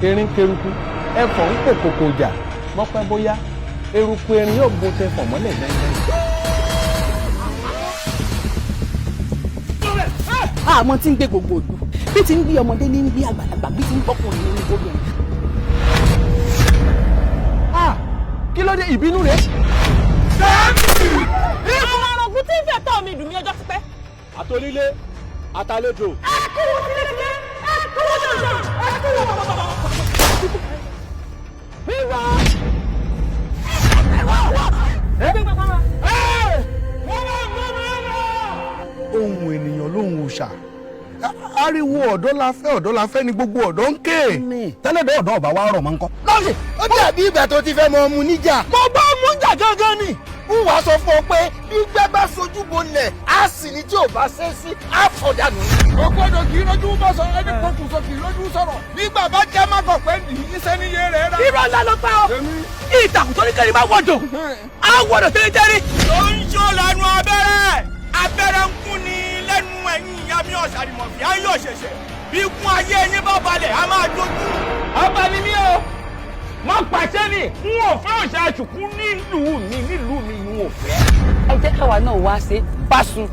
erin keruku ẹfọ̀n ń kòkòkò jà mọ́pẹ́ bóyá eruku erin yóò bo tẹfọ̀n mọ́lẹ̀ gbẹ́ngbẹ́. àmọ́ tí ń gbé gbogbo òdu bí ti ń gbé ọmọdé ní ń gbé àgbàlagbà bí ti ń gbọ́kùnrin ní ń gbóbìnrin. kí ló dé ìbínú rẹ̀? àwọn ọ̀gùn tí ń fẹ́ tọ́ mi dùn ní ọjọ́ pípẹ́. àtòlílé àtàlejò. ẹ kú wọ́n sí lẹ́kẹ́ ẹ kú wọ́n ṣọ̀ṣọ̀ ẹ kú wọ́n bàbàbà. wíwá ohun ènìyàn lóhun òòṣà ariwo ọ̀dọ́ la fẹ́ ni gbogbo ọ̀dọ́ ń ké. tẹ́lẹ̀dọ́ ọ̀dọ́ ọba wa rọ̀ mọ́ nǹkan. lọ́sẹ̀ ó dàbí ìgbà tó ti fẹ́ mọ ọmú níjà. mo bá mú jà gángan ni. ń wàá sọ fún ọ pé bí gbẹ́ bá sojú bolẹ̀ á sì ní tí ò bá ṣe é sí á fọ̀ dànù. o gbọ́dọ̀ kì í lójú bọ́ sọ ẹni kan kù sọ kì í lójú sọ̀rọ̀. nígbà bá jẹ́ má kọ̀ pé níṣẹ́ níye rẹ̀ rà. irọ́ ńlá ló pa ọ́ ìtàkùn tó ní kẹ́rin bá wọ̀dọ̀ á wọ̀dọ̀ tẹ́lẹ̀tẹ́lẹ̀. ló ń ṣó lanu abẹ́rẹ́ ń kún ni lẹ́nu ẹ̀yìn ìyá mi ọ̀sàrìmọ̀fì á yọ̀ ṣẹ̀ṣẹ̀ bí kún ayé ẹyin bá balẹ̀ á máa dojú. ọba ni mí o mo pàṣẹ ni n ò fẹ́ òṣà àṣùkú nílùú mi n ò fẹ́. ẹ jẹ́ káwa náà wá ṣe báṣu.